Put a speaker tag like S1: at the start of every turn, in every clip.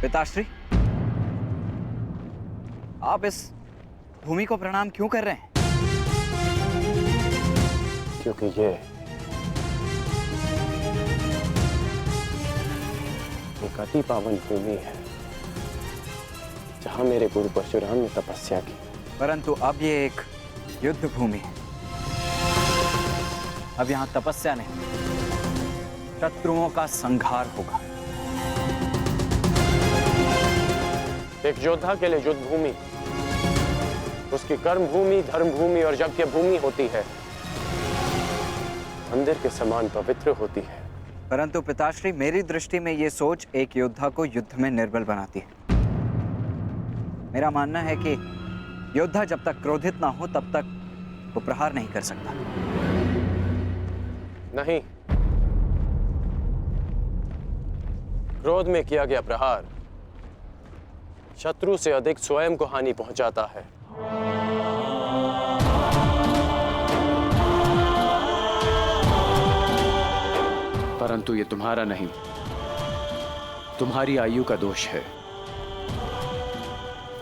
S1: पिताश्री, आप इस भूमि को प्रणाम क्यों कर रहे हैं?
S2: क्योंकि ये एक अति पावन भूमि है जहां मेरे गुरु परशुराम ने तपस्या की।
S1: परंतु अब ये एक युद्ध भूमि है। अब यहां तपस्या नहीं, शत्रुओं का संहार होगा।
S2: एक योद्धा के लिए युद्ध भूमि उसकी कर्म भूमि, धर्म भूमि और यज्ञ भूमि होती है, मंदिर के समान पवित्र होती है।
S1: परंतु पिताश्री, मेरी दृष्टि में ये सोच एक योद्धा को युद्ध में निर्बल बनाती है। मेरा मानना है कि योद्धा जब तक क्रोधित ना हो तब तक वो प्रहार नहीं कर सकता।
S2: नहीं, क्रोध में किया गया प्रहार शत्रु से अधिक स्वयं को हानि पहुंचाता है। परंतु ये तुम्हारा नहीं, तुम्हारी आयु का दोष है।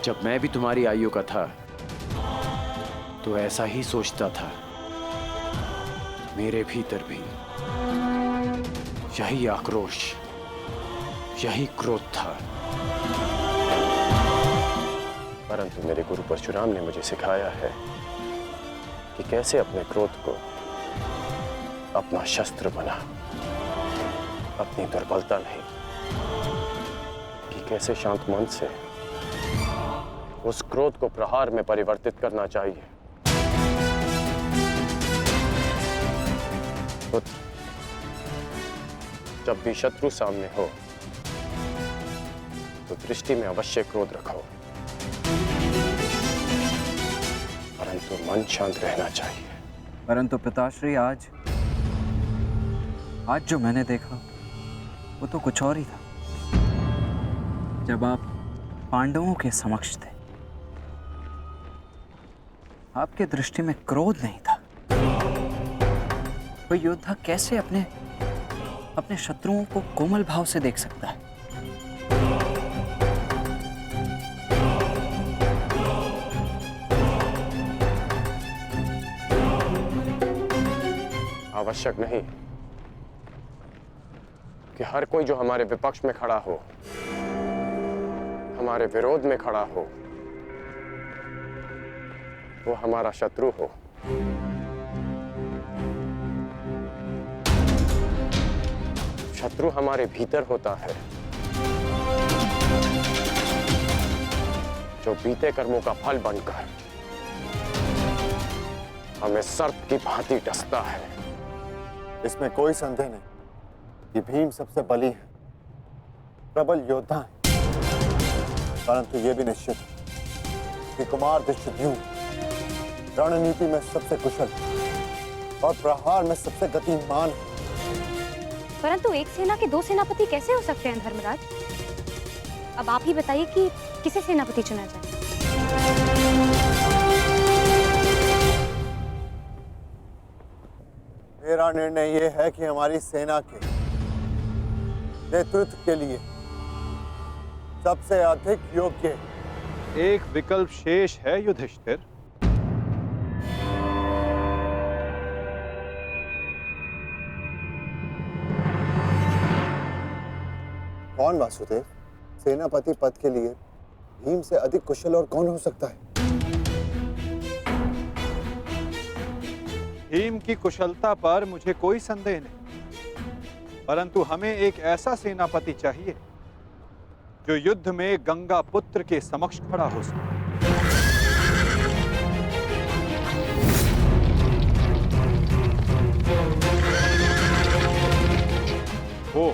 S2: जब मैं भी तुम्हारी आयु का था तो ऐसा ही सोचता था। मेरे भीतर भी यही आक्रोश, यही क्रोध था। परंतु मेरे गुरु परशुराम ने मुझे सिखाया है कि कैसे अपने क्रोध को अपना शस्त्र बना, अपनी दुर्बलता नहीं, कि कैसे शांत मन से उस क्रोध को प्रहार में परिवर्तित करना चाहिए। पुत्र, जब भी शत्रु सामने हो तो दृष्टि में अवश्य क्रोध रखो, परंतु मन शांत रहना चाहिए।
S1: परंतु पिताश्री, आज जो मैंने देखा वो तो कुछ और ही था। जब आप पांडवों के समक्ष थे, आपके दृष्टि में क्रोध नहीं था। कोई योद्धा कैसे अपने शत्रुओं को कोमल भाव से देख सकता है?
S2: आवश्यक नहीं कि हर कोई जो हमारे विपक्ष में खड़ा हो, हमारे विरोध में खड़ा हो, वो हमारा शत्रु हो। शत्रु हमारे भीतर होता है, जो बीते कर्मों का फल बनकर हमें सर्प की भांति डसता है।
S3: इसमें कोई संदेह नहीं कि भीम सबसे बली है, प्रबल योद्धा है। परंतु यह भी निश्चित है कि कुमार धृष्टद्युम्न रणनीति में सबसे कुशल और प्रहार में सबसे गतिमान है।
S4: परंतु एक सेना के दो सेनापति कैसे हो सकते हैं धर्मराज? अब आप ही बताइए कि किसे सेनापति चुना जाए।
S3: मेरा निर्णय यह है कि हमारी सेना के नेतृत्व के लिए सबसे अधिक योग्य
S5: एक विकल्प शेष है युधिष्ठिर।
S3: कौन वासुदेव? सेनापति पद के लिए भीम से अधिक कुशल और कौन हो सकता है?
S5: भीम की कुशलता पर मुझे कोई संदेह नहीं, परंतु हमें एक ऐसा सेनापति चाहिए जो युद्ध में गंगा पुत्र के समक्ष खड़ा हो सके। वो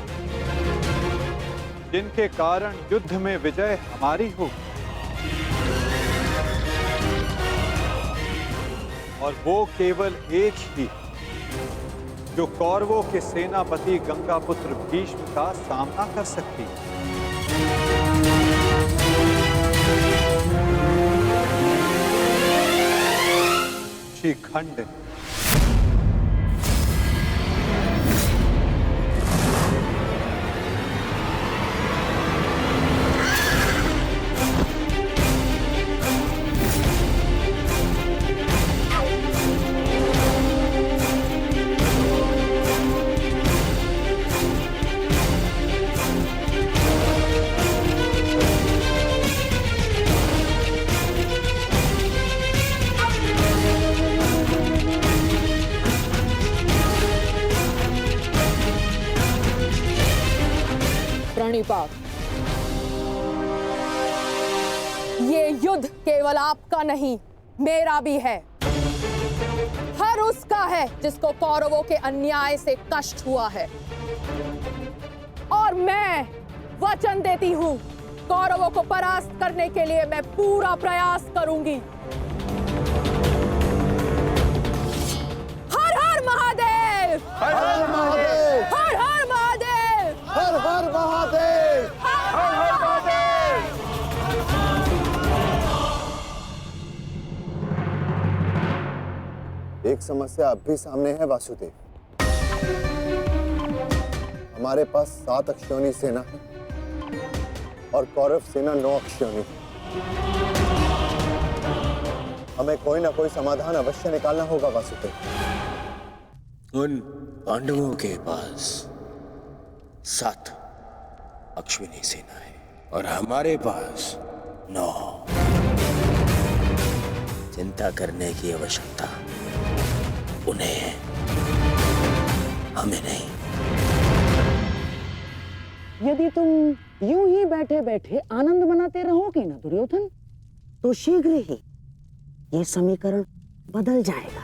S5: जिनके कारण युद्ध में विजय हमारी हो, और वो केवल एक ही जो कौरवों के सेनापति गंगापुत्र भीष्म का सामना कर सकती है। शिखंड।
S6: पाक। ये युद्ध केवल आपका नहीं, मेरा भी है। हर उसका है जिसको कौरवों के अन्याय से कष्ट हुआ है। और मैं वचन देती हूं, कौरवों को परास्त करने के लिए मैं पूरा प्रयास करूंगी। हर हर महादेव!
S3: हर हर महादेव!
S6: हर हर महादेव!
S3: हर हर महादेव! हर हर महादेव! एक समस्या अब भी सामने है वासुदेव। हमारे पास 7 अक्षौणी सेना है और कौरव सेना 9 अक्षौणी। हमें कोई ना कोई समाधान अवश्य निकालना होगा वासुदेव।
S2: उन पांडवों के पास 7 अश्विनी सेना है और हमारे पास 9। चिंता करने की आवश्यकता उन्हें है, हमें नहीं।
S7: यदि तुम यूं ही बैठे बैठे आनंद मनाते रहोगे ना दुर्योधन, तो शीघ्र ही ये समीकरण बदल जाएगा।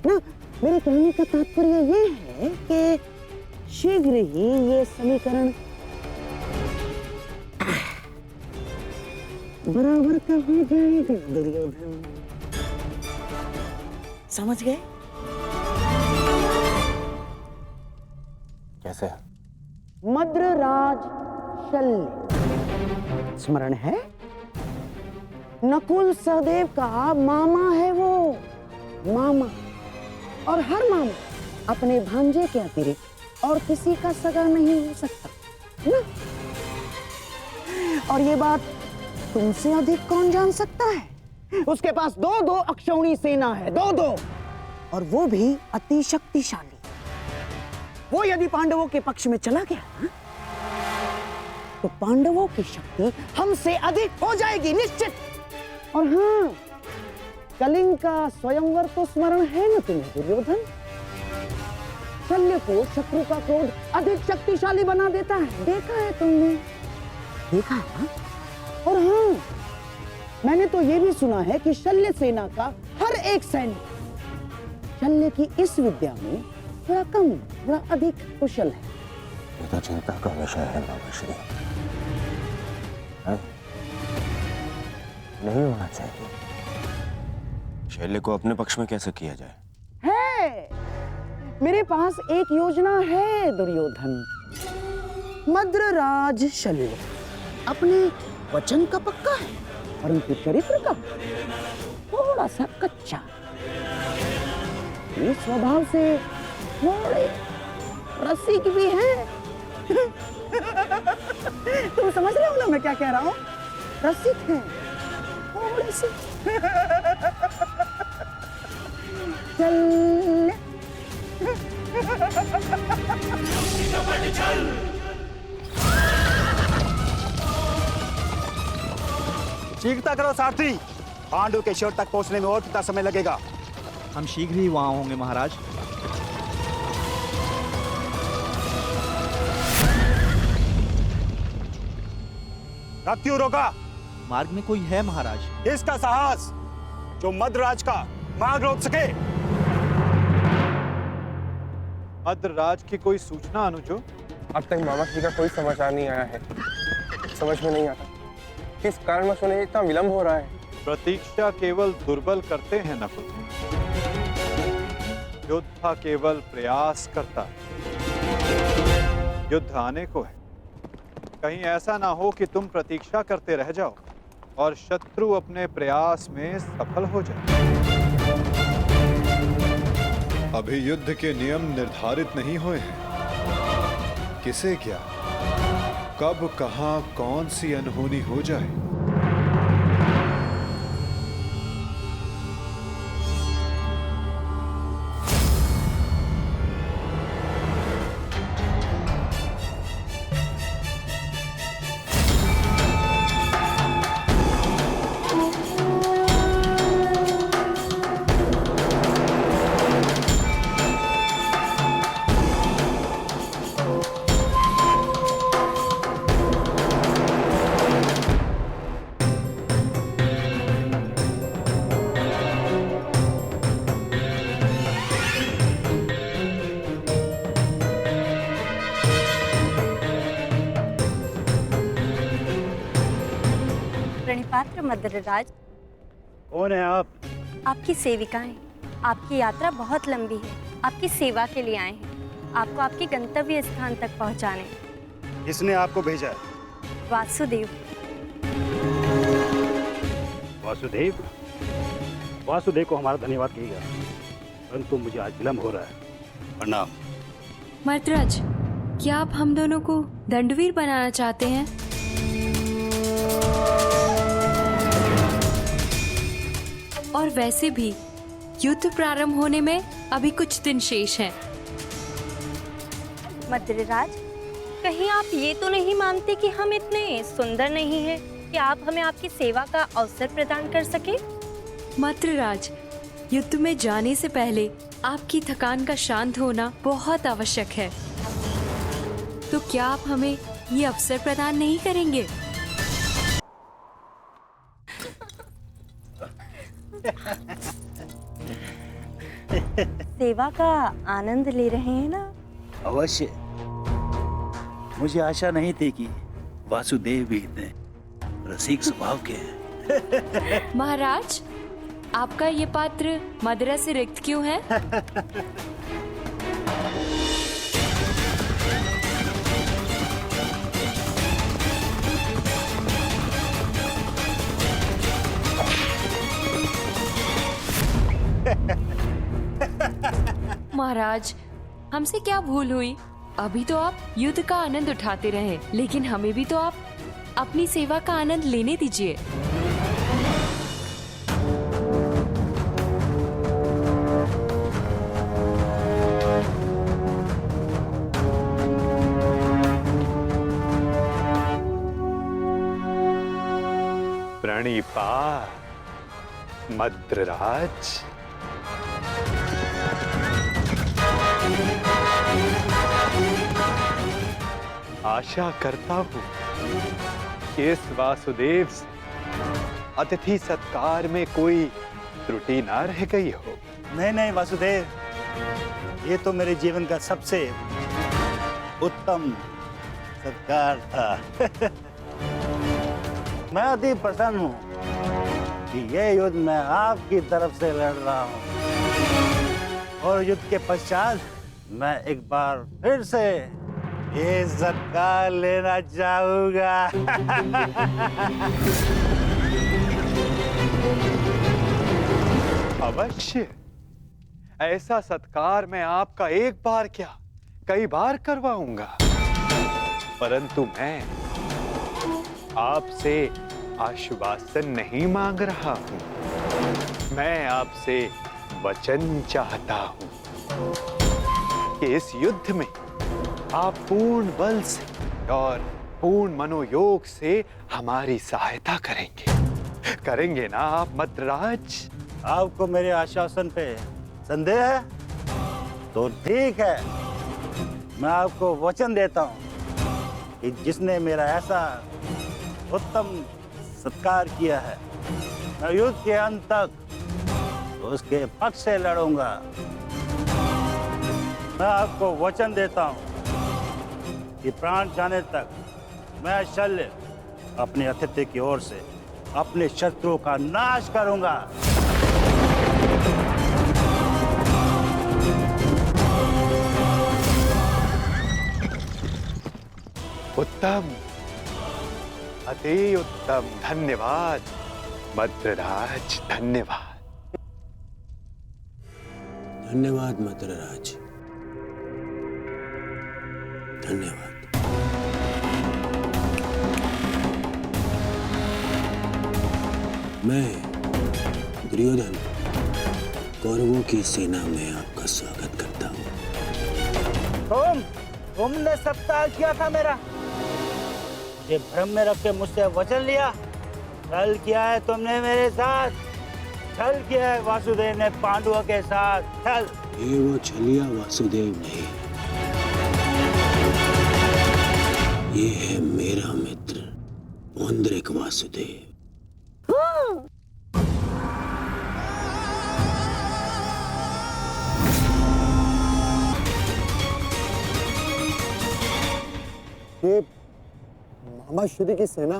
S7: ना, मेरे कहने का तात्पर्य ये है कि शीघ्र ही ये समीकरण बराबर का हो जाएगा दुर्योधन। समझ गए?
S2: कैसे?
S7: मद्रराज शल्य स्मरण है? नकुल सहदेव का मामा है वो, मामा। और हर मामा अपने भांजे के अतिरिक्त और किसी का सगा नहीं हो सकता ना? और ये बात तुमसे अधिक कौन जान सकता है? उसके पास 2-2 अक्षौणी सेना है, 2-2, और वो भी अति शक्तिशाली। वो यदि पांडवों के पक्ष में चला गया ना, तो पांडवों की शक्ति हमसे अधिक हो जाएगी निश्चित। और हाँ, कलिंग का स्वयंवर तो स्मरण है ना तुम्हें दुर्योधन? शल्य को शत्रु का क्रोध अधिक शक्तिशाली बना देता है, देखा है तुमने? देखा है ना? और हाँ, मैंने तो ये भी सुना है कि शल्य सेना का हर एक सैनिक शल्य की इस विद्या में थोड़ा कम, थोड़ा अधिक कुशल है।
S2: ये तो चिंता का विषय है मामाश्री। नहीं होना चाहिए। शल्य को अपने पक्ष में कैसे किया जाए?
S7: है, मेरे पास एक योजना है दुर्योधन। मद्रराज शल्य अपने वचन का पक्का है, परंतु चरित्र का थोड़ा सा कच्चा। ये स्वभाव से थोड़े रसिक भी हैं। तुम समझ रहे हो ना मैं क्या कह रहा हूँ? रसिक हैं थोड़े से। चल
S8: शीघ्रता करो सारथी, पांडु के शिविर तक पहुंचने में और कितना समय लगेगा?
S9: हम शीघ्र ही वहां होंगे महाराज।
S8: रथ क्यों रोका?
S9: मार्ग में कोई है महाराज।
S8: इसका साहस जो मद्रराज का मार्ग रोक सके।
S5: मद्रराज की कोई सूचना अनुजो?
S10: अब तक मामा श्री का कोई समाचार नहीं आया है। समझ में नहीं आता किस कारणवश उन्हें इतना विलंब हो रहा है।
S5: प्रतीक्षा केवल दुर्बल करते हैं नकुल, योद्धा केवल प्रयास करता है। युद्ध आने को है, कहीं ऐसा ना हो कि तुम प्रतीक्षा करते रह जाओ और शत्रु अपने प्रयास में सफल हो जाए।
S11: अभी युद्ध के नियम निर्धारित नहीं हुए हैं। किसे क्या, कब कहां कौन सी अनहोनी हो जाए।
S12: पात्र मद्रराज।
S8: कौन है आप?
S12: आपकी सेविकाएं। आपकी यात्रा बहुत लंबी है, आपकी सेवा के लिए आए हैं, आपको आपके गंतव्य स्थान तक पहुंचाने।
S8: किसने आपको भेजा है?
S12: वासुदेव।
S8: वासुदेव? वासुदेव को हमारा धन्यवाद कहिएगा, परंतु मुझे आज विलम्ब हो रहा है। प्रणाम।
S13: मद्रराज, क्या आप हम दोनों को दंडवीर बनाना चाहते हैं? और वैसे भी युद्ध प्रारंभ होने में अभी कुछ दिन शेष हैं।
S12: मद्रराज, कहीं आप ये तो नहीं मानते कि हम इतने सुंदर नहीं हैं कि आप हमें आपकी सेवा का अवसर प्रदान कर सके?
S13: मद्रराज, युद्ध में जाने से पहले आपकी थकान का शांत होना बहुत आवश्यक है। तो क्या आप हमें ये अवसर प्रदान नहीं करेंगे?
S12: सेवा का आनंद ले रहे हैं ना?
S8: अवश्य। मुझे आशा नहीं थी कि वासुदेव भी इतने रसिक स्वभाव के हैं।
S13: महाराज, आपका ये पात्र मदिरा से रिक्त क्यों है? महाराज, हमसे क्या भूल हुई? अभी तो आप युद्ध का आनंद उठाते रहे, लेकिन हमें भी तो आप अपनी सेवा का आनंद लेने दीजिए।
S5: प्रणिपात मद्रराज। आशा करता हूँ कि इस वासुदेव से अतिथि सत्कार में कोई त्रुटि ना रह गई हो।
S8: नहीं नहीं वासुदेव, ये तो मेरे जीवन का सबसे उत्तम सत्कार था। मैं अति प्रसन्न हूँ कि ये युद्ध मैं आपकी तरफ से लड़ रहा हूँ, और युद्ध के पश्चात मैं एक बार फिर से ये सत्कार लेना चाहूंगा।
S5: अवश्य, ऐसा सत्कार मैं आपका एक बार क्या कई बार करवाऊंगा, परंतु मैं आपसे आश्वासन नहीं मांग रहा हूं। मैं आपसे वचन चाहता हूं कि इस युद्ध में आप पूर्ण बल से और पूर्ण मनोयोग से हमारी सहायता करेंगे ना आप मद्रराज?
S8: आपको मेरे आश्वासन पे संदेह है? तो ठीक है, मैं आपको वचन देता हूँ कि जिसने मेरा ऐसा उत्तम सत्कार किया है, मैं युद्ध के अंत तक उसके पक्ष से लड़ूंगा। मैं आपको वचन देता हूँ कि प्राण जाने तक मैं शल्य अपने अतिथि की ओर से अपने शत्रुओं का नाश करूंगा।
S5: उत्तम, अति उत्तम। धन्यवाद मद्रराज, धन्यवाद।
S14: धन्यवाद मद्रराज, धन्यवाद। मैं दुर्योधन कौरवों की सेना में आपका स्वागत करता हूँ।
S8: तुमने सत्कार किया था मेरा, ये भ्रम में रख के मुझसे वचन लिया। छल किया है तुमने मेरे साथ, छल किया है वासुदेव ने पांडवों के साथ, छल।
S14: ये वो छलिया वासुदेव नहीं, ये है मेरा मित्र पौंड्रिक वासुदेव।
S3: ये मामा श्री की सेना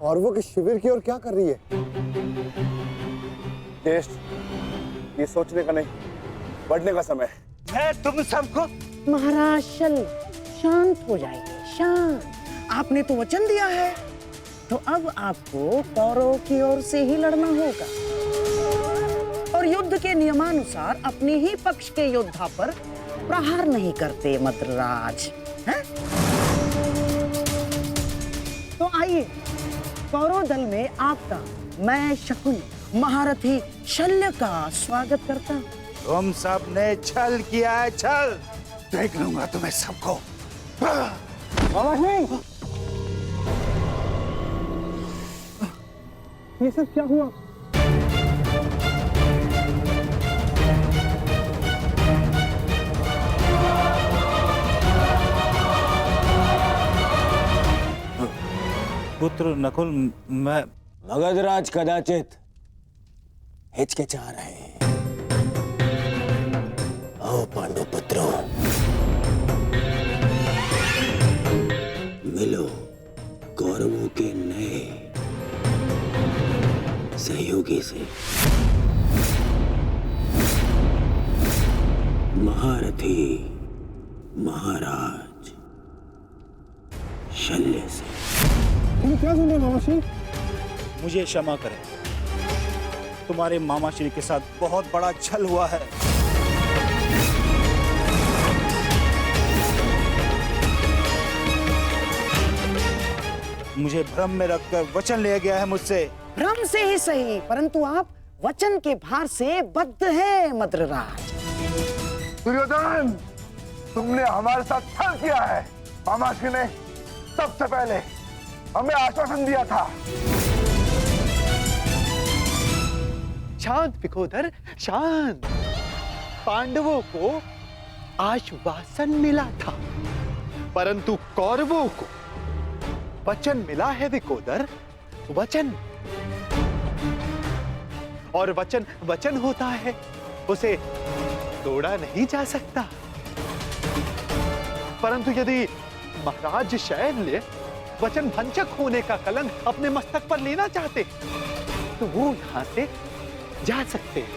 S3: और वो किस शिविर की ओर क्या कर रही है?
S10: ज्येष्ठ, ये सोचने का नहीं, बढ़ने का समय है।
S8: मैं तुम सबको
S7: महाराज शल्य, शांत हो जाइए, शांत। आपने तो वचन दिया है, तो अब आपको कौरवों की ओर से ही लड़ना होगा और युद्ध के नियमानुसार अपने ही पक्ष के योद्धा पर प्रहार नहीं करते मद्रराज, हैं? तो आइए, कौरव दल में आपका मैं शकुनी महारथी शल्य का स्वागत करता हूँ।
S8: तुम सब ने छल किया है, छल। देख लूंगा तुम्हें सबको।
S10: ये सब क्या हुआ?
S8: पुत्र नकुल, मैं
S14: मगधराज कदाचित हिचकिचा रहे हैं। आओ पांडु पुत्रों, मिलो कौरवों के नए सहयोगी से, महारथी महाराज शल्य से।
S10: तुम क्या सुन रहे हो मामाश्री?
S8: मुझे क्षमा करें, तुम्हारे मामाश्री के साथ बहुत बड़ा छल हुआ है। मुझे भ्रम में रखकर वचन लिया गया है मुझसे।
S7: भ्रम से ही सही, परंतु आप वचन के भार से बद्ध हैं मद्रराज।
S10: दुर्योधन, तुमने हमारे साथ छल किया है। मामाश्री ने सबसे पहले हमें आश्वासन दिया था।
S5: शांत विकोदर, शांत। पांडवों को आश्वासन मिला था, परंतु कौरवों को वचन मिला है विकोदर, वचन। और वचन वचन होता है, उसे तोड़ा नहीं जा सकता। परंतु यदि महाराज शैल्य वचन भंजक होने का कलंक अपने मस्तक पर लेना चाहते तो वो यहां से जा सकते हैं।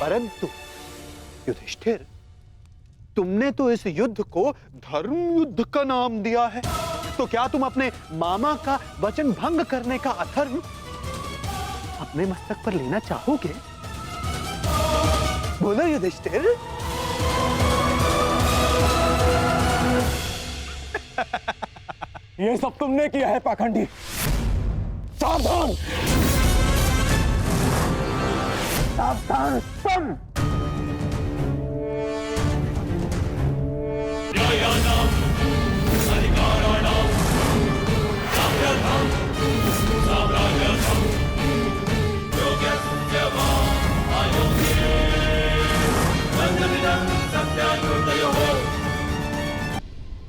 S5: परंतु युधिष्ठिर, तुमने तो इस युद्ध को धर्म युद्ध का नाम दिया है, तो क्या तुम अपने मामा का वचन भंग करने का अधर्म अपने मस्तक पर लेना चाहोगे? बोलो युधिष्ठिर।
S10: ये सब तुमने किया है पाखंडी। सावधान, सावधान सुन।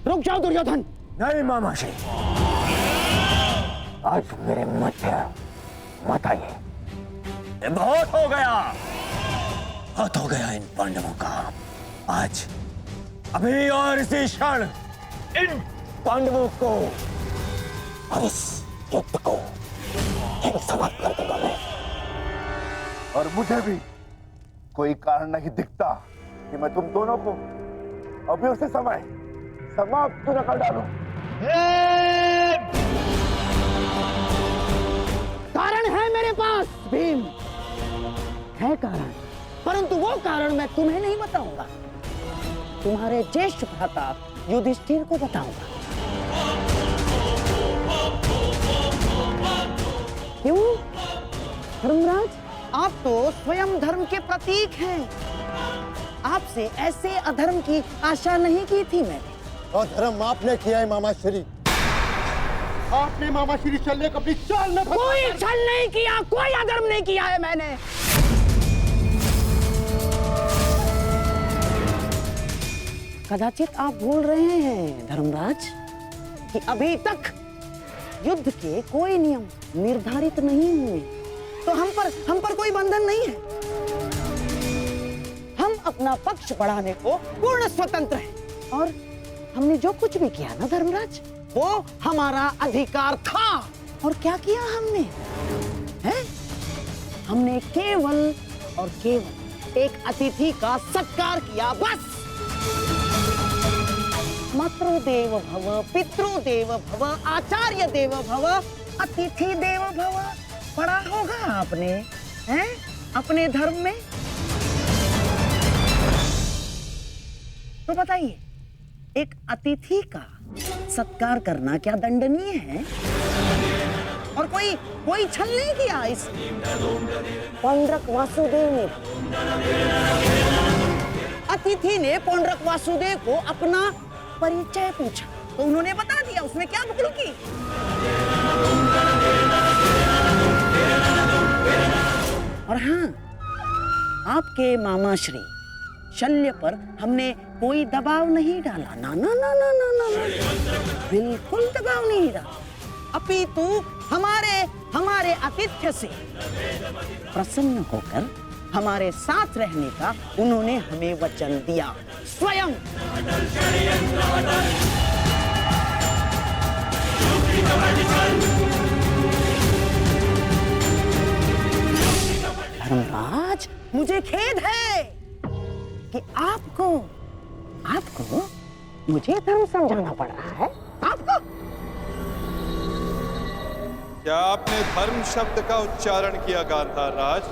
S7: रुक जाओ दुर्योधन।
S3: नहीं मामाश्री, आज मेरे मध्य मत आइए।
S14: ये बहुत हो गया, बहुत हो गया इन पांडवों का। आज अभी और इसी क्षण इन पांडवों को और इस युद्ध को समाप्त कर दूंगा मैं।
S10: और मुझे भी कोई कारण नहीं दिखता कि मैं तुम दोनों को अभी उसी समय समाप्त न कर डालूं।
S7: कारण है मेरे पास भीम, है कारण, परंतु वो कारण मैं तुम्हें नहीं बताऊंगा, तुम्हारे ज्येष्ठ भ्राता युधिष्ठिर को बताऊंगा। क्यों धर्मराज, आप तो स्वयं धर्म के प्रतीक हैं। आपसे ऐसे अधर्म की आशा नहीं की थी मैंने।
S3: और धर्म आपने किया है मामाश्री। आपने मामाश्री शल्य को अपनी चाल में
S7: कोई छल नहीं किया, कोई अधर्म नहीं किया है मैंने। कदाचित आप भूल रहे हैं धर्मराज कि अभी तक युद्ध के कोई नियम निर्धारित नहीं हुए, तो हम पर कोई बंधन नहीं है। हम अपना पक्ष बढ़ाने को पूर्ण स्वतंत्र हैं। और हमने जो कुछ भी किया ना धर्मराज, वो हमारा अधिकार था। और क्या किया हमने? हैं? हमने केवल और केवल एक अतिथि का सत्कार किया, बस। मातृदेव भव, पितृदेव भव, आचार्य देव भव, अतिथि देव भव। पढ़ा होगा आपने, हैं? अपने धर्म में। तो बताइए, एक अतिथि का सत्कार करना क्या दंडनीय है? और कोई छल नहीं किया इस पौंड्रक वासुदेव ने। अतिथि ने पौंड्रक वासुदेव को अपना परिचय पूछा तो उन्होंने बता दिया। उसमें क्या भूल की? और हाँ, आपके मामा श्री शल्य पर हमने कोई दबाव नहीं डाला। ना ना ना ना ना ना, बिल्कुल दबाव नहीं डाला। अपितु हमारे आतिथ्य से प्रसन्न होकर हमारे साथ रहने का उन्होंने हमें वचन दिया स्वयं। धर्मराज, मुझे खेद है कि आपको मुझे धर्म समझाना पड़ रहा है। आपको
S11: क्या आपने धर्म शब्द का उच्चारण किया गांधार राज?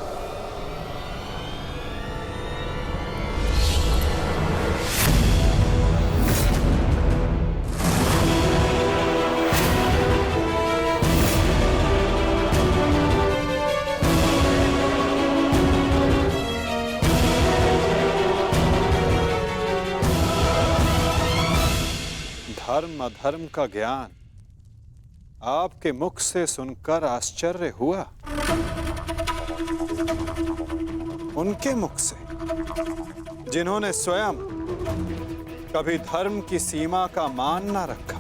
S11: धर्म अधर्म का ज्ञान आपके मुख से सुनकर आश्चर्य हुआ। उनके मुख से जिन्होंने स्वयं कभी धर्म की सीमा का मान न रखा,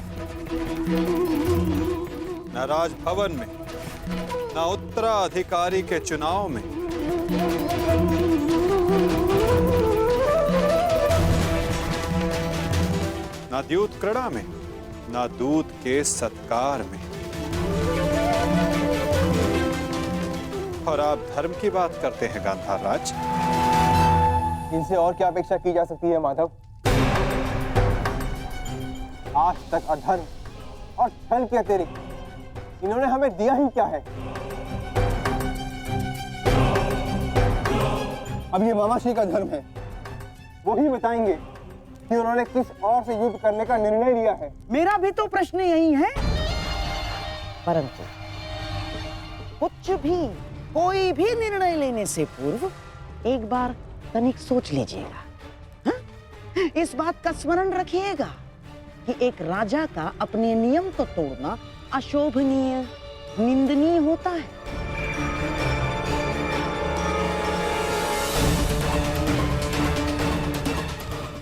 S11: न राजभवन में, न उत्तराधिकारी के चुनाव में, न द्यूत क्रीड़ा में, न दूत के सत्कार में। और आप धर्म की बात करते हैं गांधार राज।
S15: इनसे और क्या अपेक्षा की जा सकती है माधव? आज तक अधर्म और छल के अतिरिक्त इन्होंने हमें दिया ही क्या है? अब ये मामाश्री का धर्म है, वो ही बताएंगे कि उन्होंने किस और से युद्ध करने का निर्णय लिया है।
S7: मेरा भी तो प्रश्न यही है। परंतु कुछ भी, कोई भी निर्णय लेने से पूर्व एक बार तनिक सोच लीजिएगा। हाँ? इस बात का स्मरण रखिएगा कि एक राजा का अपने नियम को तोड़ना अशोभनीय, निंदनीय होता है।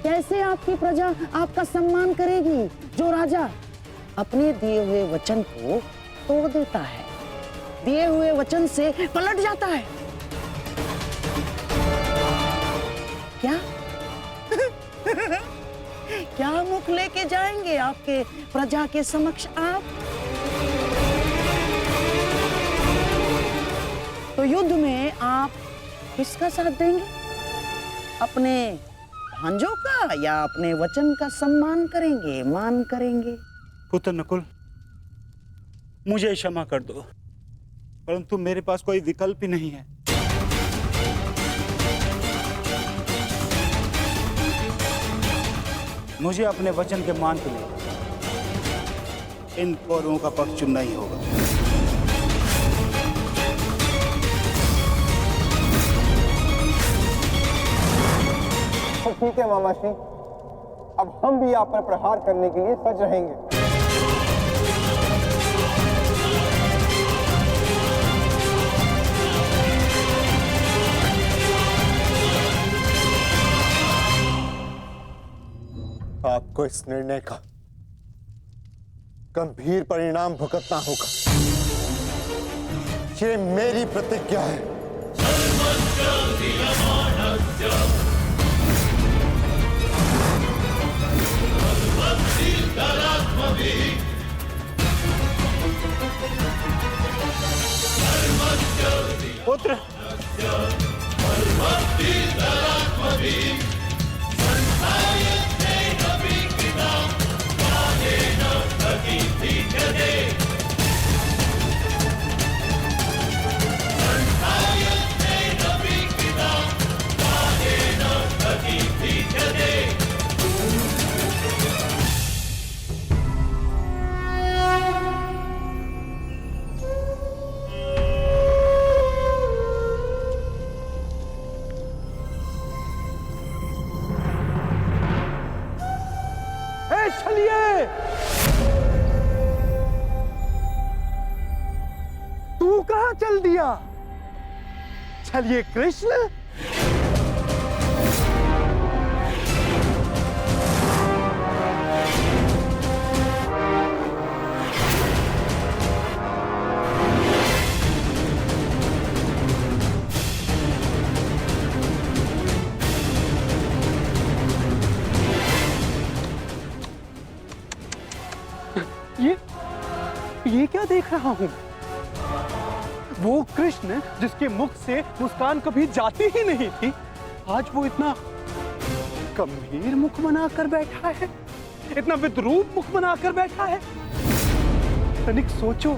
S7: कैसे आपकी प्रजा आपका सम्मान करेगी जो राजा अपने दिए हुए वचन को तोड़ देता है, दिए हुए वचन से पलट जाता है? क्या क्या मुख लेके जाएंगे आपके प्रजा के समक्ष आप? तो युद्ध में आप किसका साथ देंगे? अपने भांजों का या अपने वचन का सम्मान करेंगे, मान करेंगे?
S8: पुत्र नकुल, मुझे क्षमा कर दो, परंतु मेरे पास कोई विकल्प ही नहीं है। मुझे अपने वचन के मान के लिए इन कौरवों का पक्ष चुनना ही होगा।
S15: तो ठीक है मामाश्री, अब हम भी आप पर प्रहार करने के लिए सज रहेंगे।
S3: आपको इस निर्णय का गंभीर परिणाम भुगतना होगा। ये मेरी प्रतिज्ञा है।
S16: छलिए! तू कहां चल दिया? छलिए कृष्ण? ये क्या देख रहा हूं? वो कृष्ण जिसके मुख से मुस्कान कभी जाती ही नहीं थी, आज वो इतना गंभीर मुख बनाकर बैठा है, इतना विद्रूप मुख बनाकर बैठा है। तनिक सोचो,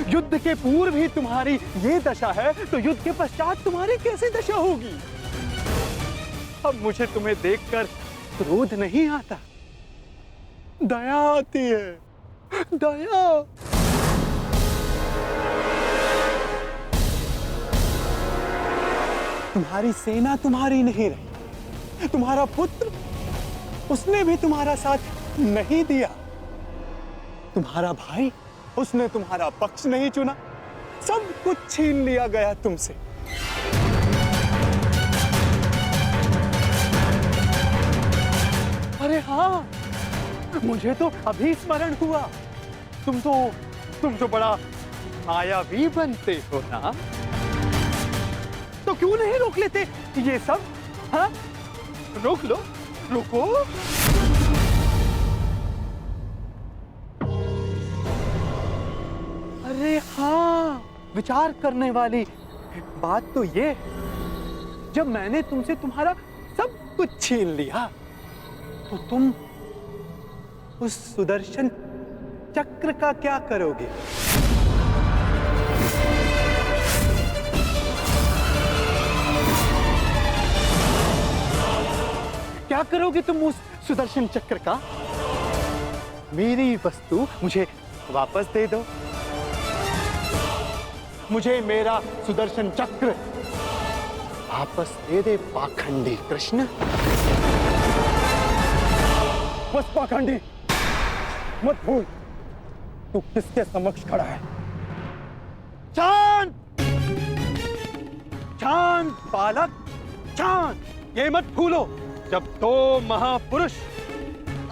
S16: युद्ध के पूर्व ही तुम्हारी ये दशा है, तो युद्ध के पश्चात तुम्हारी कैसी दशा होगी? अब मुझे तुम्हें देखकर क्रोध नहीं आता, दया आती है, दया। तुम्हारी सेना तुम्हारी नहीं रही, तुम्हारा पुत्र, उसने भी तुम्हारा साथ नहीं दिया, तुम्हारा भाई, उसने तुम्हारा पक्ष नहीं चुना, सब कुछ छीन लिया गया तुमसे। अरे हाँ, मुझे तो अभी स्मरण हुआ, तुम तो बड़ा मायावी बनते हो ना, तो क्यों नहीं रोक लेते ये सब? हाँ, रोक लो, रुको। अरे हाँ, विचार करने वाली बात तो ये, जब मैंने तुमसे तुम्हारा सब कुछ छीन लिया, तो तुम उस सुदर्शन चक्र का क्या करोगे? क्या करोगे तुम उस सुदर्शन चक्र का? मेरी वस्तु मुझे वापस दे दो, मुझे मेरा सुदर्शन चक्र वापस दे दे पाखंडी कृष्ण। बस पाखंडी, मत भूल तू किसके समक्ष खड़ा है। शांत, शांत बालक, शांत। ये मत भूलो, जब दो महापुरुष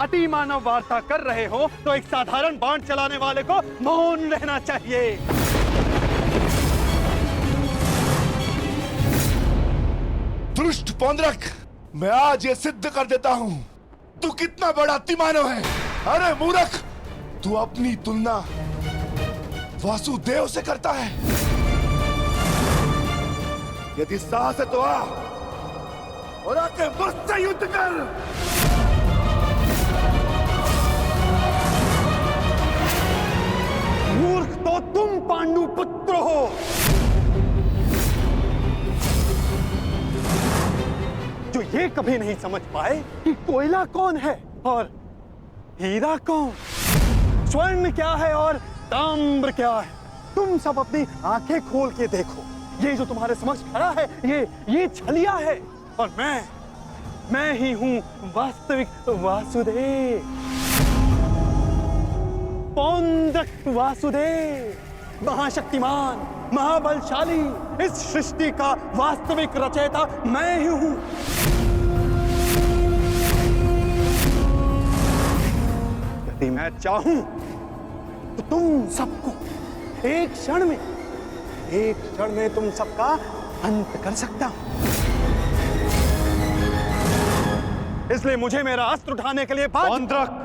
S16: अति मानव वार्ता कर रहे हो, तो एक साधारण बाण चलाने वाले को मौन रहना चाहिए।
S10: दुष्ट पौंड्रक, मैं आज ये सिद्ध कर देता हूं तू कितना बड़ा अतिमानव है। अरे मूर्ख, तू अपनी तुलना वासुदेव से करता है। यदि साहस है तो आ और आके मुझसे युद्ध कर।
S16: मूर्ख तो तुम पांडु पुत्र हो। जो ये कभी नहीं समझ पाए कि कोयला कौन है और हीरा कौन, स्वर्ण क्या है और ताम्र क्या है। तुम सब अपनी आंखें खोल के देखो, ये जो तुम्हारे समक्ष खड़ा है, ये छलिया है, और मैं ही हूं वास्तविक वासुदेव, पौंड्रक वासुदेव, महाशक्तिमान, महाबलशाली, इस सृष्टि का वास्तविक रचयिता मैं ही हूं। यदि मैं चाहूं तो तुम सबको एक क्षण में तुम सबका अंत कर सकता हूं। इसलिए मुझे मेरा अस्त्र उठाने के लिए पौंड्रक,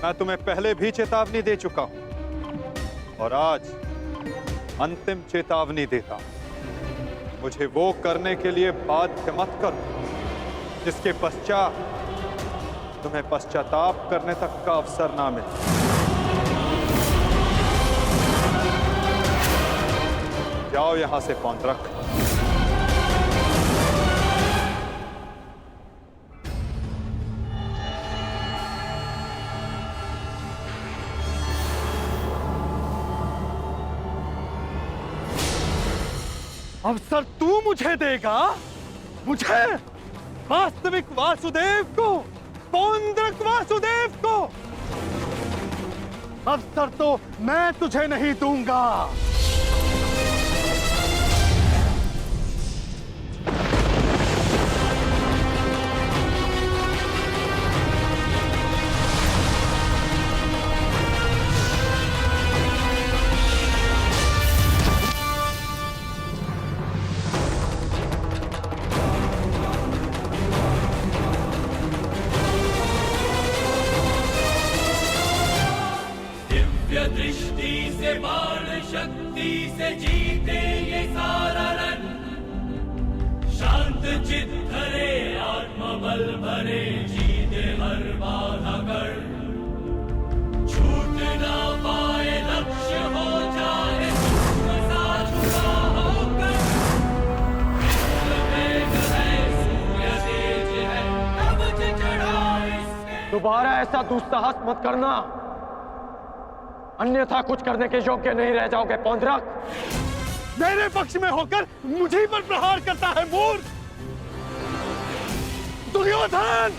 S16: मैं तुम्हें पहले भी चेतावनी दे चुका हूं और आज अंतिम चेतावनी देता हूं। मुझे वो करने के लिए बाध्य मत करो जिसके पश्चात तुम्हें पश्चाताप करने तक का अवसर ना मिले। जाओ यहां से पौंड्रक। अवसर तू मुझे देगा, मुझे, वास्तविक वासुदेव को, पौंड्रक वासुदेव को। अवसर तो मैं तुझे नहीं दूंगा।
S17: दृष्टि से बाण शक्ति से जीते ये सारा रण, शांत चित धरे आत्मबल भरे जीते हर बाधा कर, छूट ना पाए लक्ष्य हो जाए सा झुका होकर, सूर्य तेज है कवच चढ़ा इसके।
S2: दोबारा ऐसा दुस्साहस मत करना, अन्यथा कुछ करने के योग्य नहीं रह जाओगे पौंड्रक।
S16: मेरे पक्ष में होकर मुझे पर प्रहार करता है मूर्ख दुर्योधन।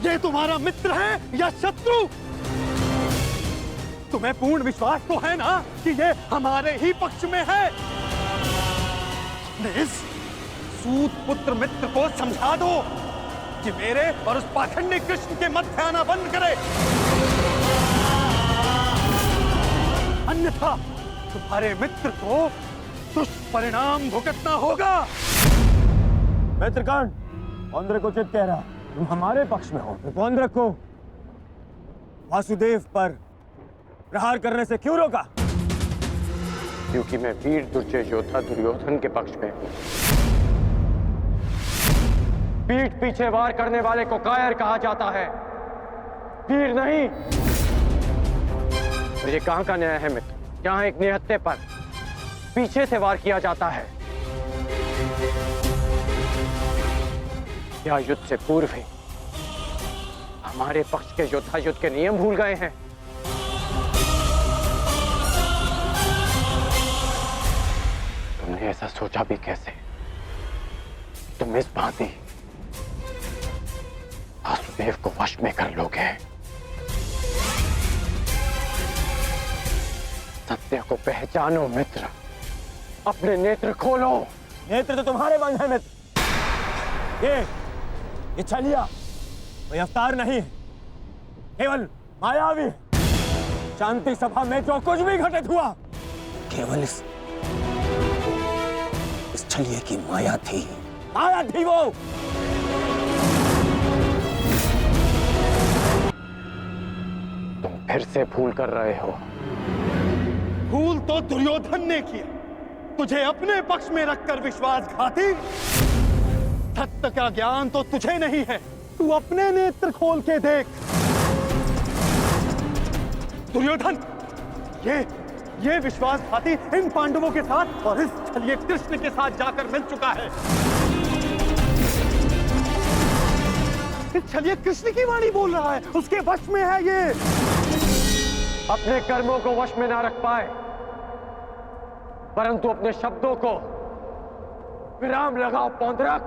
S16: ये तुम्हारा मित्र है या शत्रु? तुम्हें पूर्ण विश्वास तो है ना कि ये हमारे ही पक्ष में है? इस सूत पुत्र मित्र को समझा दो कि मेरे और उस पाखंडी कृष्ण के मध्य आना बंद करे, अन्यथा तुम्हारे मित्र को दुष्परिणाम भुगतना होगा।
S14: मित्रगण, पौंड्रक को उचित कह रहा, तुम हमारे पक्ष में हो, तो पौंड्रक को वासुदेव पर प्रहार करने से क्यों रोका?
S2: क्योंकि मैं वीर दुर्जय योद्धा दुर्योधन के पक्ष में हूं। पीठ पीछे वार करने वाले को कायर कहा जाता है, वीर नहीं। और ये कहां का न्याय है मित्र, जहां एक निहत्थे पर पीछे से वार किया जाता है? क्या युद्ध से पूर्व ही हमारे पक्ष के योद्धा युद्ध के नियम भूल गए हैं? तुमने ऐसा सोचा भी कैसे? तुम इस भांति वासुदेव को वश में कर लोगे? सत्य को पहचानो मित्र, अपने नेत्र खोलो।
S14: नेत्र तो तुम्हारे बंद है मित्र। ये छलिया कोई अवतार नहीं है, केवल मायावी है। शांति सभा में जो कुछ भी घटित हुआ, केवल इस छलिए की माया थी, माया थी वो।
S2: फिर से भूल कर रहे हो।
S16: भूल तो दुर्योधन ने किया, तुझे अपने पक्ष में रखकर विश्वासघाती। सत्य का ज्ञान तो तुझे नहीं है, तू अपने नेत्र खोल के देख। दुर्योधन, ये विश्वासघाती इन पांडवों के साथ और इस छलिए कृष्ण के साथ जाकर मिल चुका है। छलिए कृष्ण की वाणी बोल रहा है, उसके वश में है ये।
S2: अपने कर्मों को वश में ना रख पाए, परंतु अपने शब्दों को विराम लगाओ पौंड्रक।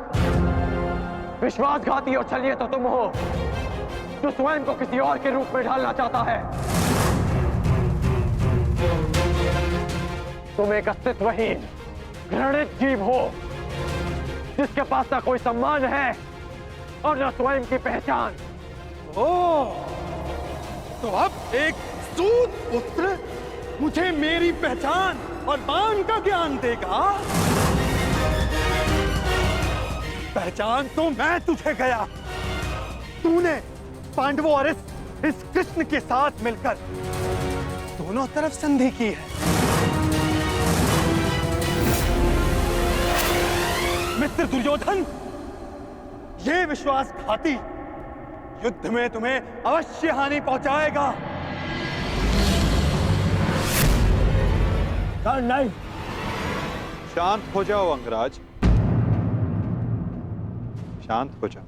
S2: विश्वासघाती और छलिए तो तुम हो, जो स्वयं को किसी और के रूप में ढालना चाहता है। तुम एक अस्तित्वहीन, घृणित जीव हो, जिसके पास ना कोई सम्मान है और न स्वयं की पहचान।
S16: तो अब एक सूत पुत्र मुझे मेरी पहचान और मान का ज्ञान देगा? पहचान तो मैं तुझे गया। तूने पांडवों और इस कृष्ण के साथ मिलकर दोनों तरफ संधि की है। मित्र दुर्योधन, ये विश्वासघाती युद्ध में तुम्हें अवश्य हानि पहुंचाएगा।
S14: नहीं।
S11: शांत हो जाओ अंगराज, शांत हो जाओ।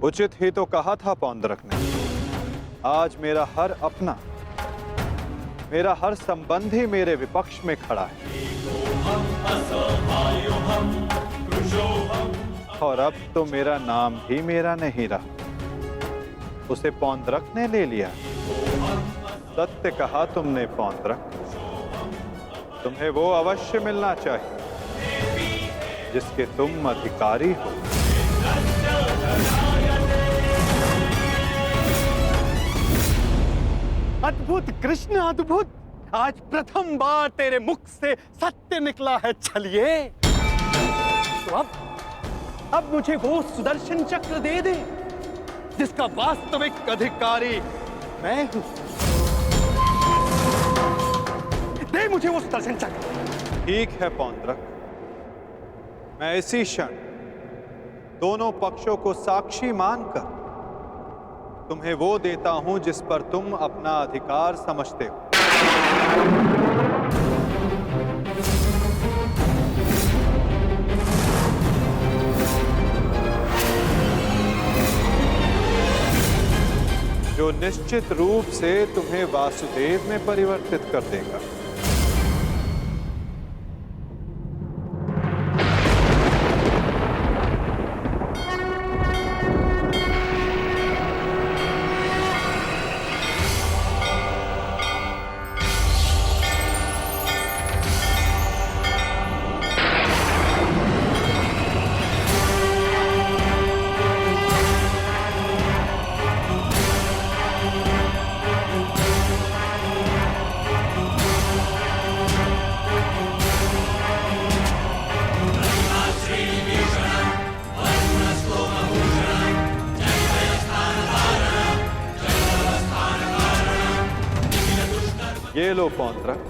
S11: उचित ही तो कहा था पौंड्रक ने। आज मेरा हर अपना, मेरा हर संबंधी मेरे विपक्ष में खड़ा है, और अब तो मेरा नाम भी मेरा नहीं रहा, उसे पौंड्रक ने ले लिया। सत्य कहा तुमने पौंड्रक, तुम्हें वो अवश्य मिलना चाहिए जिसके तुम अधिकारी हो।
S16: अद्भुत कृष्ण, अद्भुत। आज प्रथम बार तेरे मुख से सत्य निकला है। चलिए तो अब मुझे वो सुदर्शन चक्र दे दे जिसका वास्तविक अधिकारी मैं हूं। दे मुझे वो सुदर्शन चक्र।
S11: ठीक है पौंड्रक, मैं इसी क्षण दोनों पक्षों को साक्षी मानकर तुम्हें वो देता हूं जिस पर तुम अपना अधिकार समझते हो। जो निश्चित रूप से तुम्हें वासुदेव में परिवर्तित कर देगा। ये लो पौंड्रक,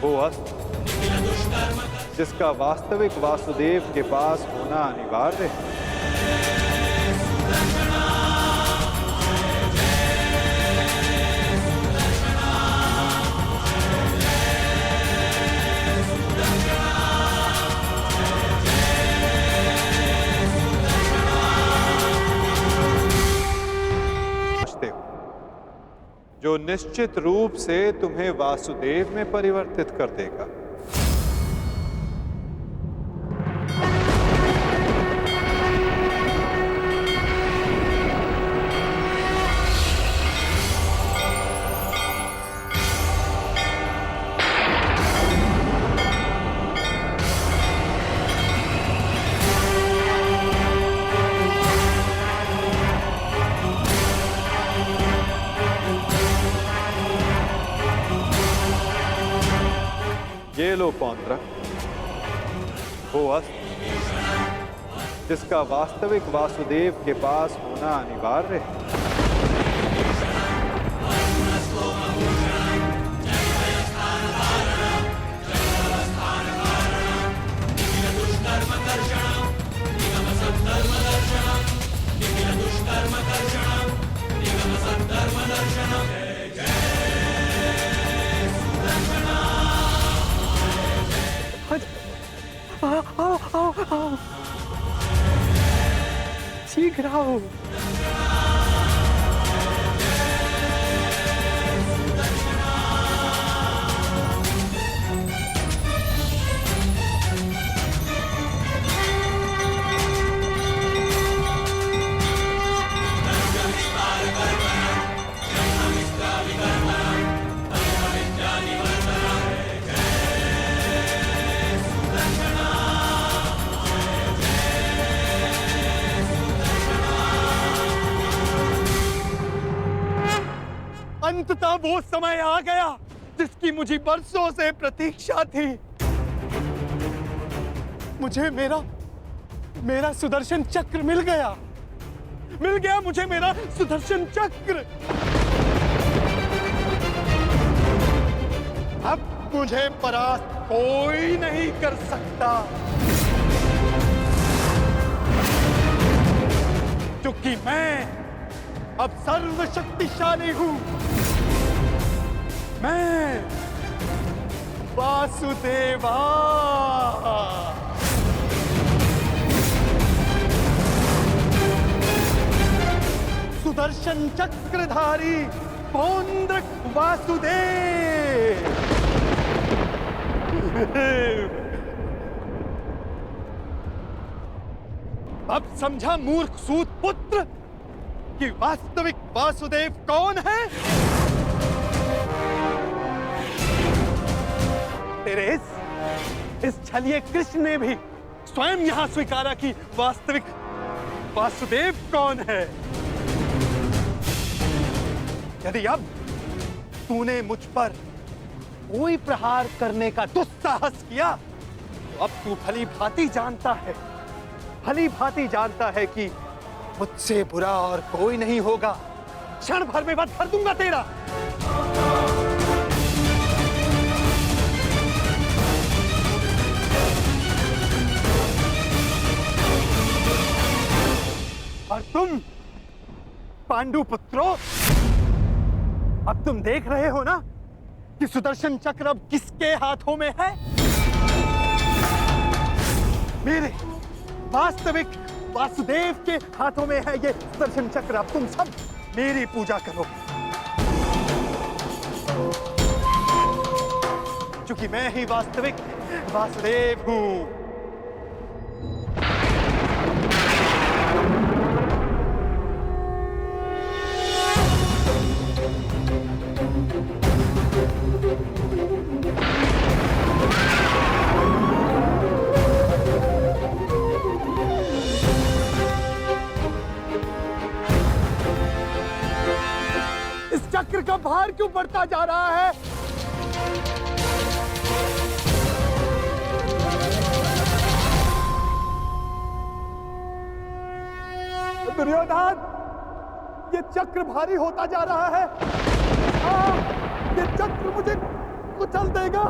S11: वो अस्त्र जिसका वास्तविक वासुदेव के पास होना अनिवार्य है। जो निश्चित रूप से तुम्हें वासुदेव में परिवर्तित कर देगा। ये लो पौंड्रक, वो अस्त्र जिसका वास्तविक वासुदेव के पास होना अनिवार्य है।
S16: आओ। शीघ्र आओ। अंततः वो समय आ गया जिसकी मुझे बरसों से प्रतीक्षा थी। मुझे मेरा सुदर्शन चक्र मिल गया मुझे मेरा सुदर्शन चक्र। अब मुझे परास्त कोई नहीं कर सकता, क्योंकि मैं अब सर्वशक्तिशाली हूं। मैं वासुदेवा। सुदर्शन चक्रधारी पौंड्रक वासुदेव। अब समझा मूर्ख सूत पुत्र कि वास्तविक वासुदेव कौन है? तेरे इस छलिए कृष्ण ने भी स्वयं यहां स्वीकारा कि वास्तविक वासुदेव कौन है। यदि अब तूने मुझ पर कोई प्रहार करने का दुस्साहस किया तो अब तू भली भांति जानता है, भली भांति जानता है कि मुझसे बुरा और कोई नहीं होगा। क्षण भर में वध कर दूंगा तेरा। और तुम पांडु पुत्रों, अब तुम देख रहे हो ना कि सुदर्शन चक्र अब किसके हाथों में है? मेरे वास्तविक वासुदेव के हाथों में है ये सुदर्शन चक्र। अब तुम सब मेरी पूजा करो, क्योंकि मैं ही वास्तविक वासुदेव हूं। चक्र का भार क्यों बढ़ता जा रहा है? दुर्योधन, ये चक्र भारी होता जा रहा है। ये चक्र मुझे कुचल देगा।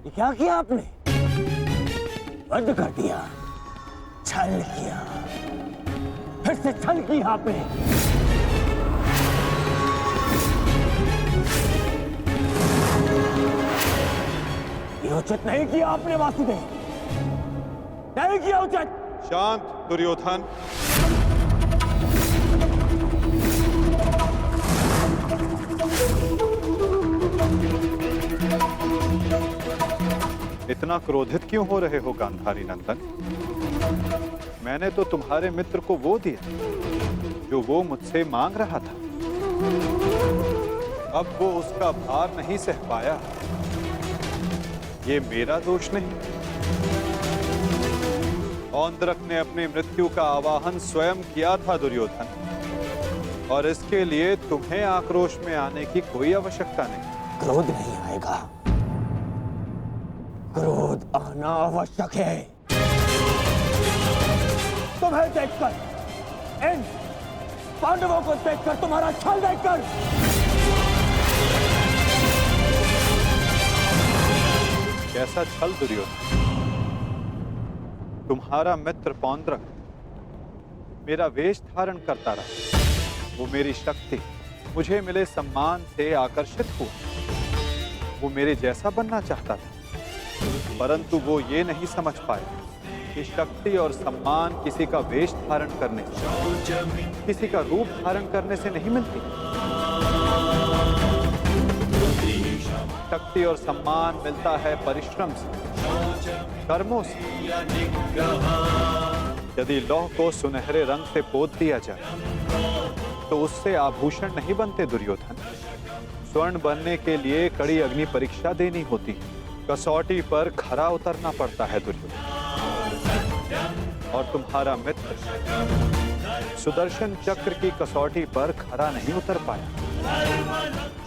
S14: ये क्या किया आपने? वध कर दिया, छल किया, फिर से छल किया आपने। ये उचित नहीं किया आपने वासुदेव, नहीं किया उचित।
S11: शांत दुर्योधन। इतना क्रोधित क्यों हो रहे हो गांधारी नंदन? मैंने तो तुम्हारे मित्र को वो दिया जो वो मुझसे मांग रहा था। अब वो उसका भार नहीं सह पाया, ये मेरा दोष नहीं। औंद्रक ने अपनी मृत्यु का आवाहन स्वयं किया था दुर्योधन, और इसके लिए तुम्हें आक्रोश में आने की कोई आवश्यकता नहीं।
S14: क्रोध नहीं आएगा, क्रोध आना आवश्यक है। तुम्हें देखकर, इन पांडवों को देखकर, तुम्हारा छल देखकर
S11: कैसा छल दुर्योधन? तुम्हारा मित्र पौंड्रक मेरा वेश धारण करता रहा, वो मेरी शक्ति, मुझे मिले सम्मान से आकर्षित हुआ। वो मेरे जैसा बनना चाहता था, परंतु वो ये नहीं समझ पाया कि शक्ति और सम्मान किसी का वेश धारण करने, किसी का रूप धारण करने से नहीं मिलती। शक्ति और सम्मान मिलता है परिश्रम से, कर्मों से। यदि लौह को सुनहरे रंग से पोत दिया जाए तो उससे आभूषण नहीं बनते दुर्योधन। स्वर्ण बनने के लिए कड़ी अग्नि परीक्षा देनी होती है, कसौटी पर खरा उतरना पड़ता है दुर्योधन। और तुम्हारा मित्र सुदर्शन चक्र की कसौटी पर खरा नहीं उतर पाया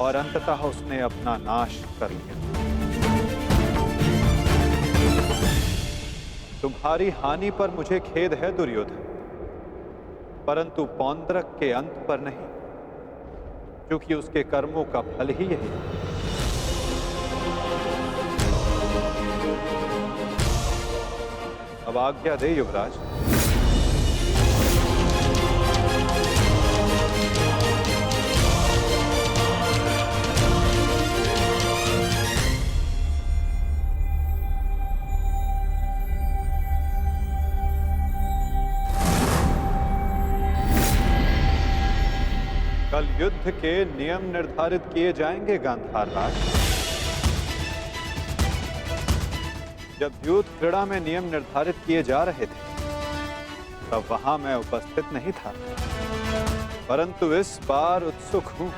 S11: और अंततः उसने अपना नाश कर लिया। तुम्हारी हानि पर मुझे खेद है दुर्योधन, परंतु पौंद्रक के अंत पर नहीं, क्योंकि उसके कर्मों का फल ही यही है। अब आज्ञा दे युवराज। कल युद्ध के नियम निर्धारित किए जाएंगे गांधार राज। जब युद्ध क्रीड़ा में नियम निर्धारित किए जा रहे थे तब वहां मैं उपस्थित नहीं था, परंतु इस बार उत्सुक हूं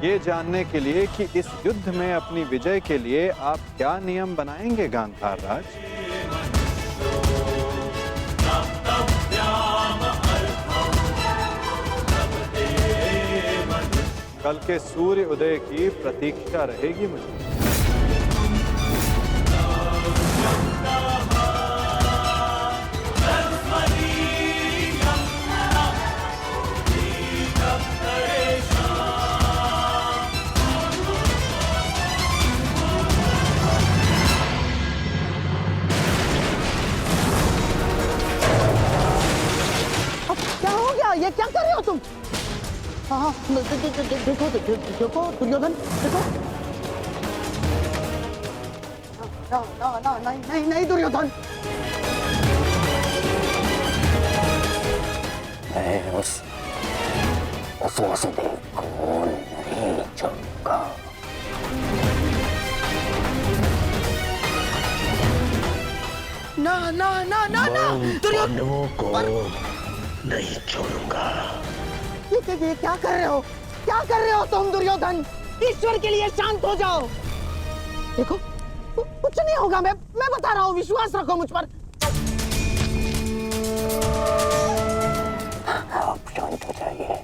S11: ये जानने के लिए कि इस युद्ध में अपनी विजय के लिए आप क्या नियम बनाएंगे गांधार राज। कल के सूर्य उदय की प्रतीक्षा रहेगी मुझे।
S7: क्या हो गया? ये क्या कर रहे हो तुम? हाँ, देखो देखो दुर्योधन, देखो। नहीं दुर्योधन।
S14: मैं उस वासुदेव को नहीं छोड़ूंगा।
S7: ना
S14: पांडवों को नहीं छोड़ूंगा।
S7: ये क्या कर रहे हो? क्या कर रहे हो तुम दुर्योधन? ईश्वर के लिए शांत हो जाओ। देखो कुछ नहीं होगा, मैं बता रहा हूँ, विश्वास रखो मुझ पर।
S14: आप शांत हो जाइए,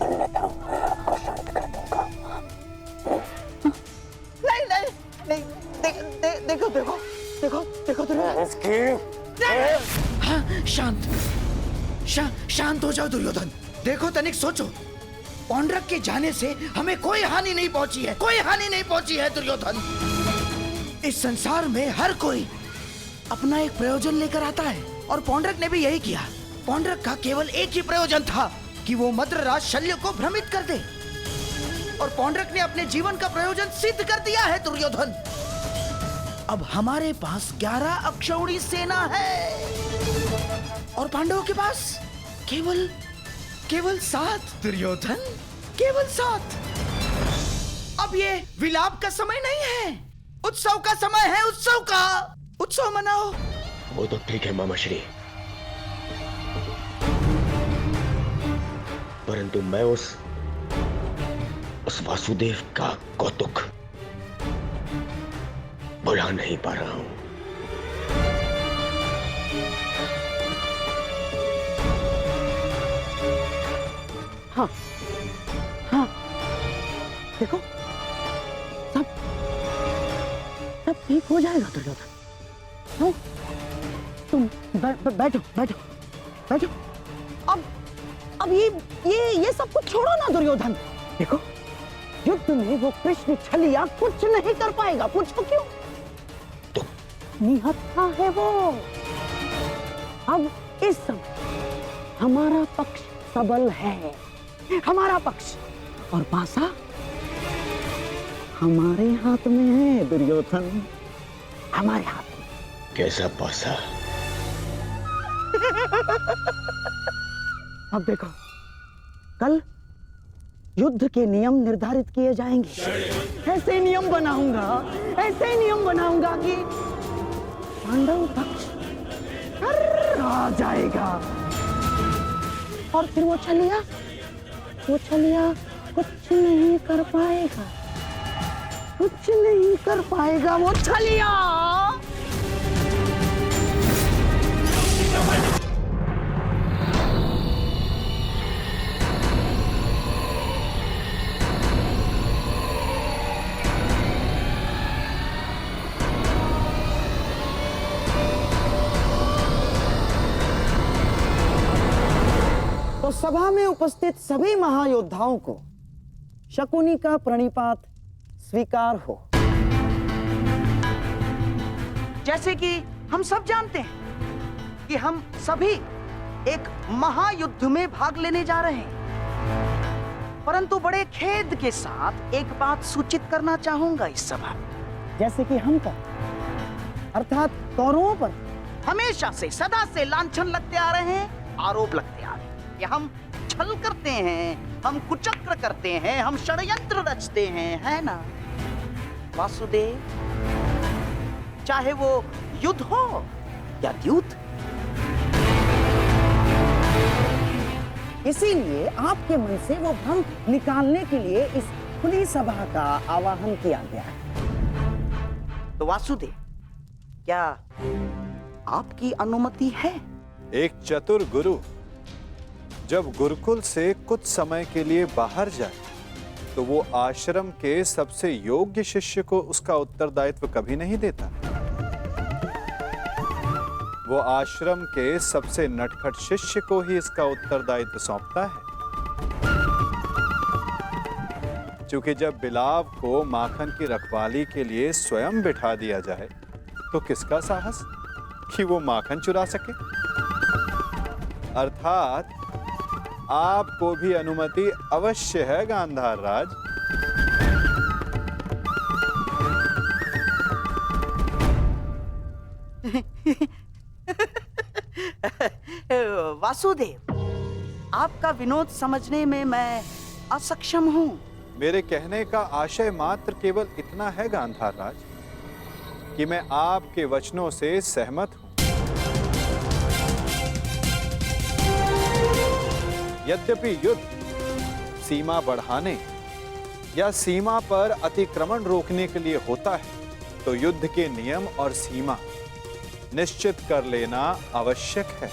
S14: अन्यथा मैं आपको शांत कर दूंगा।
S7: नहीं, देखो
S18: शांत हो जाओ दुर्योधन। देखो तनिक सोचो, पौंड्रक के जाने से हमें कोई हानि नहीं पहुंची है दुर्योधन। इस संसार में हर कोई अपना एक प्रयोजन लेकर आता है और पौंड्रक ने भी यही किया। पौंड्रक का केवल एक ही प्रयोजन था कि वो मद्रराज शल्य को भ्रमित कर दे, और पौंड्रक ने अपने जीवन का प्रयोजन सिद्ध कर दिया है दुर्योधन। अब हमारे पास 11 अक्षौणी सेना है और पांडवों के पास केवल 7 दुर्योधन, केवल 7। अब ये विलाप का समय नहीं है, उत्सव का समय है। उत्सव मनाओ।
S14: वो तो ठीक है मामाश्री, परंतु मैं उस वासुदेव का कौतुक बुला नहीं पा रहा हूं।
S7: हाँ, देखो सब ठीक हो जाएगा दुर्योधन। हाँ, तुम बैठो। अब ये सब कुछ छोड़ो ना दुर्योधन। देखो युद्ध में वो कृष्ण छलिया कुछ नहीं कर पाएगा। पूछो क्यों?
S14: तो
S7: निहत्था है वो। अब इस समय हमारा पक्ष सबल है, हमारा पक्ष, और पासा हमारे हाथ में है दुर्योधन, हमारे हाथ में।
S14: कैसा पासा?
S7: अब देखो, कल युद्ध के नियम निर्धारित किए जाएंगे। ऐसे नियम बनाऊंगा कि पांडव पक्ष आ जाएगा। और फिर वो छलिया कुछ नहीं कर पाएगा, कुछ नहीं कर पाएगा वो छलिया। तो सभा में उपस्थित सभी महायोद्धाओं को शकुनी का प्रणिपात स्वीकार हो।
S18: जैसे कि हम सब जानते हैं कि हम सभी एक महायुद्ध में भाग लेने जा रहे हैं, परंतु बड़े खेद के साथ एक बात सूचित करना चाहूंगा इस सभा में।
S7: जैसे कि हम का अर्थात कौरवों पर
S18: हमेशा से सदा से लांछन लगते आ रहे हैं, आरोप लगते आ रहे हैं कि हम छल करते हैं, हम कुचक्र करते हैं, हम षड्यंत्र रचते हैं, है ना वासुदेव? चाहे वो युद्ध हो या द्यूत।
S7: इसीलिए आपके मन से वो भ्रम निकालने के लिए इस खुली सभा का आवाहन किया गया है।
S18: तो वासुदेव, क्या आपकी अनुमति है?
S11: एक चतुर गुरु जब गुरुकुल से कुछ समय के लिए बाहर जाए तो वो आश्रम के सबसे योग्य शिष्य को उसका उत्तरदायित्व कभी नहीं देता। वो आश्रम के सबसे नटखट शिष्य को ही इसका उत्तरदायित्व सौंपता है। क्योंकि जब बिलाव को माखन की रखवाली के लिए स्वयं बिठा दिया जाए तो किसका साहस कि वो माखन चुरा सके। अर्थात आपको भी अनुमति अवश्य है गांधार राज।
S18: वासुदेव, आपका विनोद समझने में मैं असक्षम हूँ।
S11: मेरे कहने का आशय मात्र केवल इतना है गांधार राज कि मैं आपके वचनों से सहमत हूं। यद्यपि युद्ध सीमा बढ़ाने या सीमा पर अतिक्रमण रोकने के लिए होता है, तो युद्ध के नियम और सीमा निश्चित कर लेना आवश्यक है।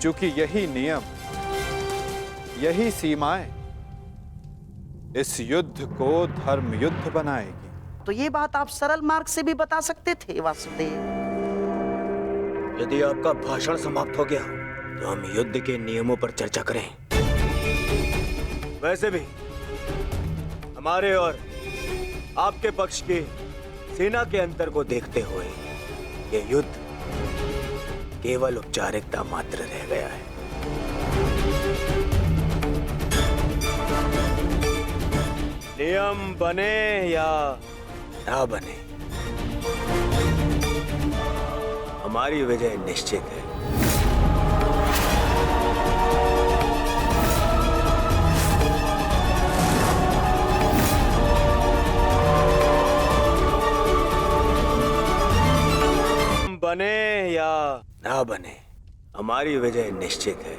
S11: क्योंकि यही नियम, यही सीमाएं इस युद्ध को धर्म युद्ध बनाएगी।
S18: तो ये बात आप सरल मार्ग से भी बता सकते थे वासुदेव।
S14: यदि आपका भाषण समाप्त हो गया तो हम युद्ध के नियमों पर चर्चा करें। वैसे भी हमारे और आपके पक्ष की सेना के अंतर को देखते हुए ये युद्ध केवल औपचारिकता मात्र रह गया है। नियम बने या ना बने, हमारी विजय निश्चित है। बने या ना बने, हमारी विजय निश्चित है।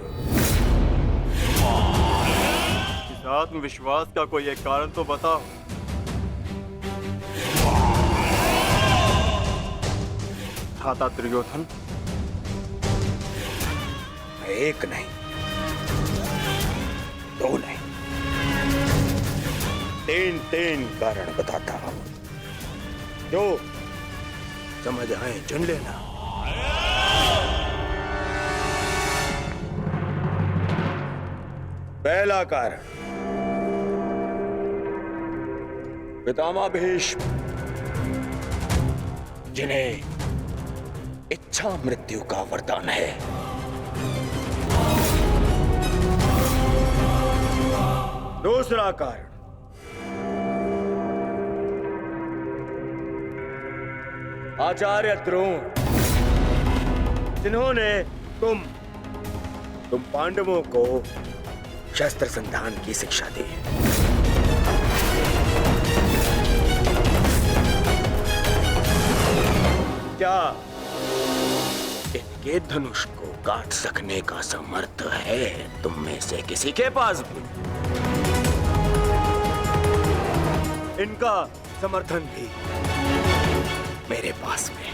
S2: इस आत्मविश्वास का कोई एक कारण तो बताओ।
S3: था दुर्योधन?
S14: एक नहीं, दो नहीं, तीन कारण बताता हूं, जो समझ आए चुन लेना। पहला कारण, पितामह भीष्म जिन्हें इच्छा मृत्यु का वरदान है। दूसरा कारण, आचार्य द्रोण जिन्होंने तुम पांडवों को शस्त्र संधान की शिक्षा दी।
S2: क्या इनके धनुष को काट सकने का समर्थ है तुम में से किसी के पास भी? इनका समर्थन भी मेरे पास में।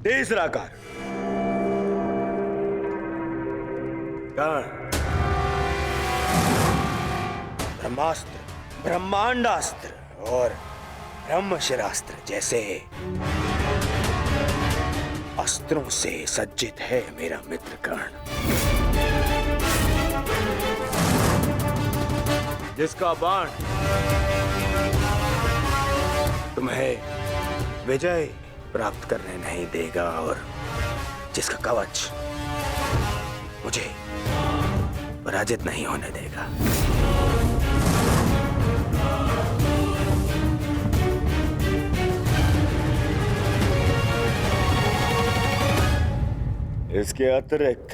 S2: तीसरा कार्य, ब्रह्मास्त्र, ब्रह्मांडास्त्र और ब्रह्मशिरास्त्र जैसे अस्त्रों से सज्जित है मेरा मित्र कर्ण, जिसका बाण तुम्हें विजय प्राप्त करने नहीं देगा और जिसका कवच मुझे पराजित नहीं होने देगा। इसके अतिरिक्त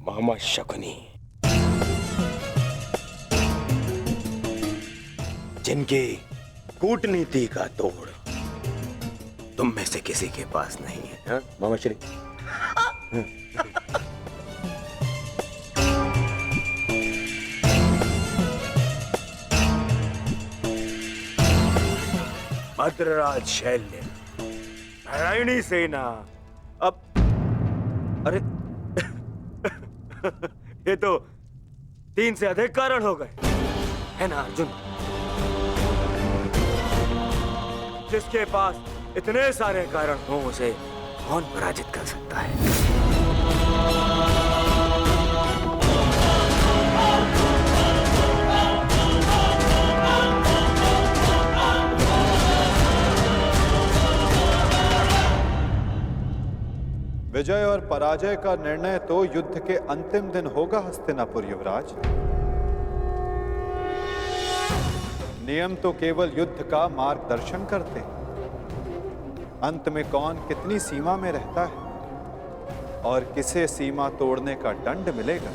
S2: मोहम्मद शकुनी, जिनकी कूटनीति का तोड़ तुम में से किसी के पास नहीं है, हाँ? मोहम्मद श्री मद्रराज शैल्य, नारायणी सेना। अब अरे ये तो 3 से अधिक कारण हो गए, है ना अर्जुन? जिसके पास इतने सारे कारण हो उसे कौन पराजित कर सकता है?
S11: विजय और पराजय का निर्णय तो युद्ध के अंतिम दिन होगा हस्तिनापुर युवराज। नियम तो केवल युद्ध का मार्गदर्शन करते हैं। अंत में कौन कितनी सीमा में रहता है और किसे सीमा तोड़ने का दंड मिलेगा,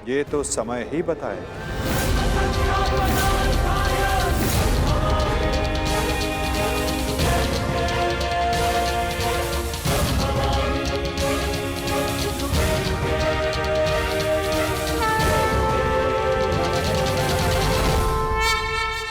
S11: ये तो समय ही बताएगा।